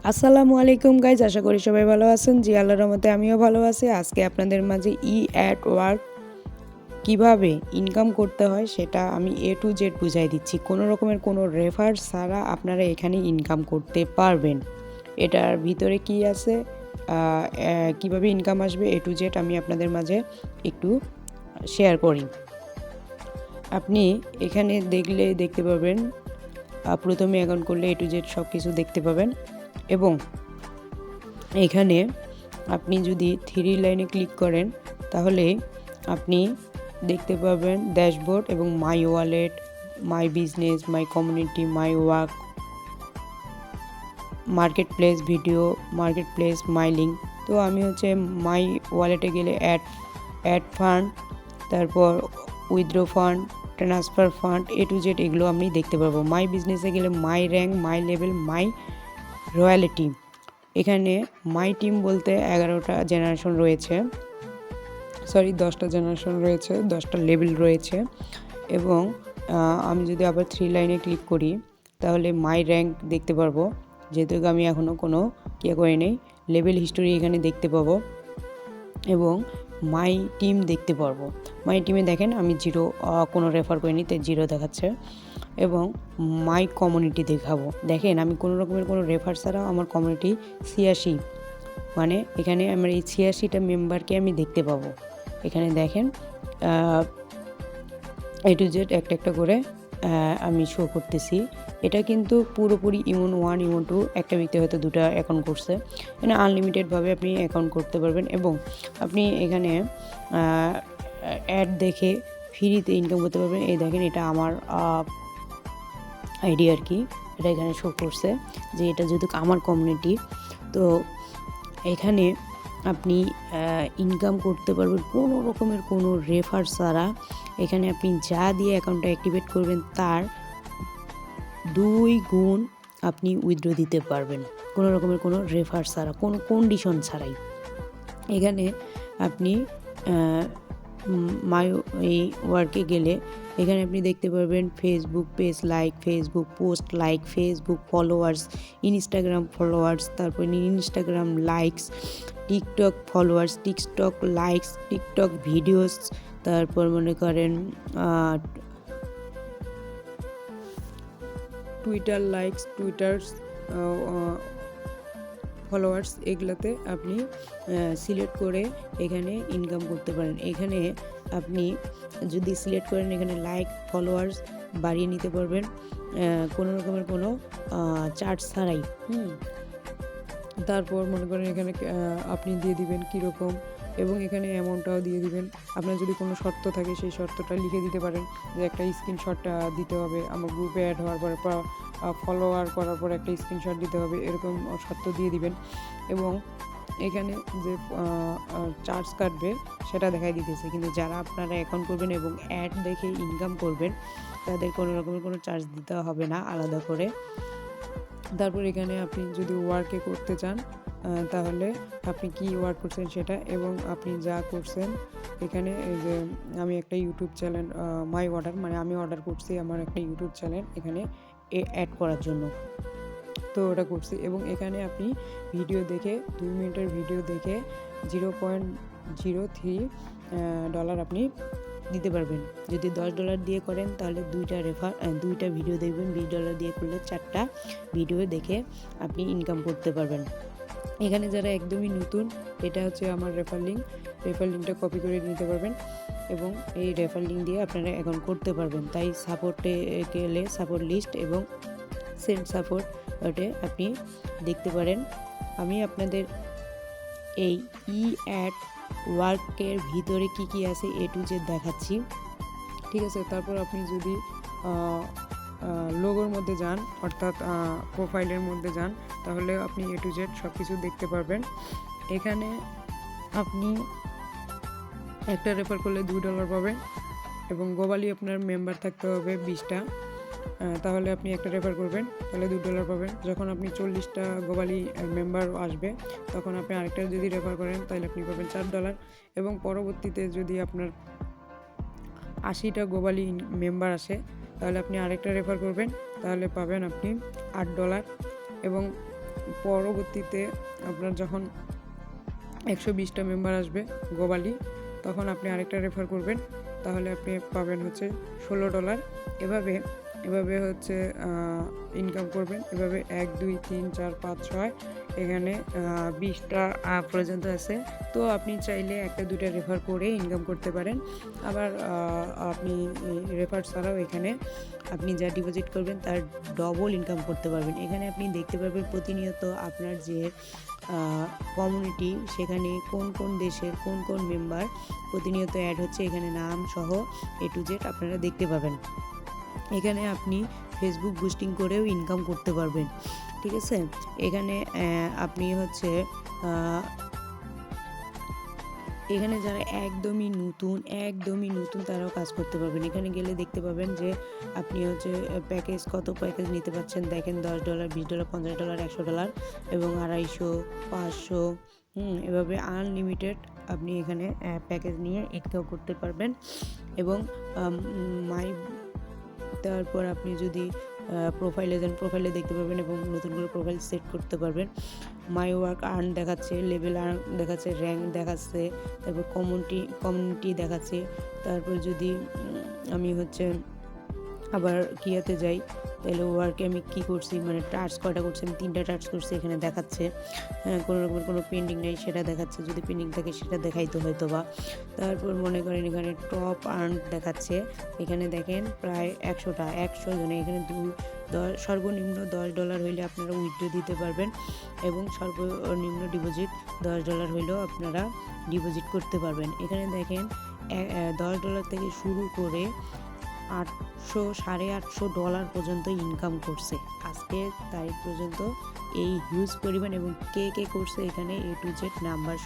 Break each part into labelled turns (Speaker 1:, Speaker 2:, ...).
Speaker 1: আসসালামু আলাইকুম গাইজ, আশা করি সবাই ভালো আছেন। জি আল্লাহর রহমতে আমিও ভালো আছি। আজকে আপনাদের মাঝে অ্যাড ওয়ার্ক কিভাবে ইনকাম করতে হয় সেটা আমি A to Z বুঝাই দিচ্ছি। কোনো রকমের কোনো রেফার ছাড়া আপনারা এখানে ইনকাম করতে পারবেন। এটার ভিতরে কি আছে, কিভাবে ইনকাম আসবে A to Z আমি আপনাদের মাঝে একটু শেয়ার করি। আপনি এখানে দেখতে পাবেন, প্রথমে অ্যাকাউন্ট করলে A to Z সব কিছু দেখতে পাবেন। এবং এখানে আপনি যদি 3 লাইনে ক্লিক করেন তাহলে আপনি দেখতে পাবেন ড্যাশবোর্ড এবং my wallet, my business, my community, my work, market place video, market place, my link. তো আমি মাই ওয়ালেটে গেলে অ্যাড ফান্ড, তারপর withdraw fund, transfer fund, A to Z এগুলো আমি দেখতে পারবো। মাই বিজনেসে গেলে my rank, my level, my royalty. এখানে মাই টিম বলতে 11টা জেনারেশন রয়েছে, 10টা জেনারেশন রয়েছে, 10টা লেভেল রয়েছে। এবং আমি যদি আবার 3 লাইনে ক্লিক করি তাহলে মাই র্যাঙ্ক দেখতে পারবো, যেহেতু আমি এখনও কোনো করে নেই। লেভেল হিস্টোরি এখানে দেখতে পাবো এবং মাই টিম দেখতে পারবো। মাই টিমে দেখেন আমি জিরো, কোনো রেফার করিনি, তাই জিরো দেখাচ্ছে। এবং মাই কমিউনিটি দেখাবো, দেখেন আমি কোনো রকমের কোনো রেফার ছাড়াও আমার কমিউনিটি 86, মানে এখানে আমার এই 86টা মেম্বারকে আমি দেখতে পাবো। এখানে দেখেন A to Z একটা একটা করে আমি শো করতেছি। এটা কিন্তু পুরোপুরি ইমন 1, ইমন 2, একটা ব্যক্তি হয়তো 2টা অ্যাকাউন্ট করছে। মানে আনলিমিটেডভাবে আপনি অ্যাকাউন্ট করতে পারবেন এবং আপনি এখানে অ্যাড দেখে ফ্রিতে ইনকাম করতে পারবেন। এই দেখেন এটা আমার আইডি আর কি, এটা এখানে শো করছে যে এটা যেহেতু আমার কমিউনিটি। তো এখানে আপনি ইনকাম করতে পারবেন কোনো রকমের কোনো রেফার ছাড়া। এখানে আপনি যা দিয়ে অ্যাকাউন্টটা অ্যাক্টিভেট করবেন তার 2 গুণ আপনি উইথড্র দিতে পারবেন কোনো রকমের কোনো রেফার ছাড়া, কোনো কন্ডিশন ছাড়াই। এখানে আপনি মাই এই ওয়ার্কে গেলে এখানে আপনি দেখতে পারবেন Facebook page like, Facebook post like, Facebook followers, Instagram followers, তারপর Instagram likes, TikTok followers, TikTok likes, TikTok videos, তারপর মনে করেন টুইটার লাইকস, টুইটার্স ফলোয়ার্স, এগুলোতে আপনি সিলেক্ট করে এখানে ইনকাম করতে পারেন। এখানে আপনি যদি সিলেক্ট করেন এখানে লাইক ফলোয়ার্স বাড়িয়ে নিতে পারবেন কোনো রকমের কোনো চার্জ ছাড়াই। তারপর মনে করেন এখানে আপনি দিয়ে দিবেন কীরকম, এবং এখানে অ্যামাউন্টটাও দিয়ে দিবেন। আপনার যদি কোনো শর্ত থাকে সেই শর্তটা লিখে দিতে পারেন, যে একটা স্ক্রিনশটটা দিতে হবে, আমার গ্রুপে অ্যাড হওয়ার পরে ফলোয়ার করার পর একটা স্ক্রিনশট দিতে হবে, এরকম শর্ত দিয়ে দিবেন। এবং এখানে যে চার্জ কাটবে সেটা দেখাই দিতেছে, কিন্তু যারা আপনারা অ্যাকাউন্ট করবেন এবং অ্যাড দেখে ইনকাম করবেন তাদের কোনো রকমের কোনো চার্জ দিতে হবে না আলাদা করে। তারপর এখানে আপনি যদি ওয়ার্কে করতে চান তাহলে আপনি কি ওয়ার্ক করছেন সেটা, এবং আপনি যা করছেন এখানে এই যে আমি একটা ইউটিউব চ্যানেল মাই অর্ডার, মানে আমি অর্ডার করছি আমার একটা ইউটিউব চ্যানেল এখানে অ্যাড করার জন্য, তো ওটা করছি। এবং এখানে আপনি ভিডিও দেখে 2 মিনিটের ভিডিও দেখে $0.03 আপনি দিতে পারবেন। যদি $10 দিয়ে করেন তাহলে 2টা ভিডিও দেখবেন, $20 দিয়ে করলে 4টা ভিডিও দেখে আপনি ইনকাম করতে পারবেন। এখানে যারা একদমই নতুন, এটা আমার রেফার লিঙ্কটা কপি করে নিতে পারবেন এবং এই রেফার লিঙ্ক দিয়ে আপনারা অ্যাকাউন্ট করতে পারবেন। তাই সাপোর্টে গেলে সাপোর্ট লিস্ট এবং সেন্ড সাপোর্ট ওটে আপনি দেখতে পারেন। আমি আপনাদের এই অ্যাড ওয়ার্কের ভিতরে কি আছে A to Z দেখাচ্ছি, ঠিক আছে। তারপর আপনি যদি লোগোর মধ্যে যান, অর্থাৎ প্রোফাইলের মধ্যে যান, তাহলে আপনি A to Z সব কিছু দেখতে পারবেন। এখানে আপনি একটা রেফার করলে $2 পাবেন এবং গ্লোবালি আপনার মেম্বার থাকতে হবে 20টা, তাহলে আপনি একটা রেফার করবেন তাহলে $2 পাবেন। যখন আপনি 40টা গ্লোবালি মেম্বার আসবে তখন আপনি আরেকটা যদি রেফার করেন তাহলে আপনি পাবেন $4। এবং পরবর্তীতে যদি আপনার 80টা গ্লোবালি মেম্বার আসে তাহলে আপনি আরেকটা রেফার করবেন, তাহলে পাবেন আপনি $8। এবং পরবর্তীতে আপনার যখন 120টা মেম্বার আসবে গ্লোবালি, তখন আপনি আরেকটা রেফার করবেন, তাহলে আপনি পাবেন হচ্ছে $16। এভাবে হচ্ছে ইনকাম করবেন। এভাবে 1 2 3 4 5 6 এখানে 20টা পর্যন্ত আছে। তো আপনি চাইলে একটা দুইটা রেফার করে ইনকাম করতে পারেন। আবার আপনি রেফার ছাড়াও এখানে আপনি যা ডিপোজিট করবেন তার ডবল ইনকাম করতে পারবেন। এখানে আপনি দেখতে পারবেন প্রতিনিয়ত আপনার যে কমিউনিটি, সেখানে কোন কোন দেশের কোন কোন মেম্বার প্রতিনিয়ত অ্যাড হচ্ছে, এখানে নাম সহ A to Z আপনারা দেখতে পাবেন। এখানে আপনি ফেসবুক বুস্টিং করেও ইনকাম করতে পারবেন, ঠিক আছে। এখানে আপনি হচ্ছে এখানে যারা একদমই নতুন তারাও কাজ করতে পারবেন। এখানে গেলে দেখতে পাবেন যে আপনি হচ্ছে কত প্যাকেজ নিতে পারছেন। দেখেন $10, $20, $50, $100 এবং 250, 500 এভাবে আনলিমিটেড আপনি এখানে প্যাকেজ নিয়ে ইনকাম করতে পারবেন। এবং তারপর আপনি যদি প্রোফাইলে যান, প্রোফাইলে দেখতে পাবেন এবং নতুন করে প্রোফাইল সেট করতে পারবেন। মাই ওয়ার্ক আর্ন দেখাচ্ছে, লেভেল আর্ন দেখাচ্ছে, র্যাঙ্ক দেখাচ্ছে, তারপর কমিউনিটি দেখাচ্ছে। তারপর যদি আমি হচ্ছে আবার কিয়াতে যাই, তাহলে ওয়ার্কে আমি কী করছি, মানে টাস্ক কয়টা করছি, আমি 3টা টাস্ক করছি এখানে দেখাচ্ছে। কোনো রকমের কোনো পেন্ডিং নেই সেটা দেখাচ্ছে, যদি পেন্ডিং থাকে সেটা দেখাইতো হয়তো বা। তারপর মনে করেন এখানে টপ আর্ন দেখাচ্ছে, এখানে দেখেন প্রায় 100 জনে। এখানে সর্বনিম্ন $10 হইলে আপনারা উইথড্র দিতে পারবেন এবং সর্বনিম্ন ডিপোজিট $10 হইলেও আপনারা ডিপোজিট করতে পারবেন। এখানে দেখেন $10 থেকে শুরু করে $800-850 পর্যন্ত ইনকাম করছে আজকের তারিখ পর্যন্ত, এই হিউজ পরিমাণ। এবং কে করছে এখানে A to Z মেম্বার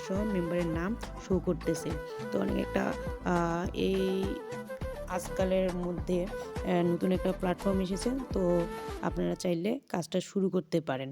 Speaker 1: সহ মেম্বারের নাম শো করতেছে। তো অনেক একটা এই আজকালের মধ্যে নতুন একটা প্ল্যাটফর্ম এসেছে, তো আপনারা চাইলে কাজটা শুরু করতে পারেন।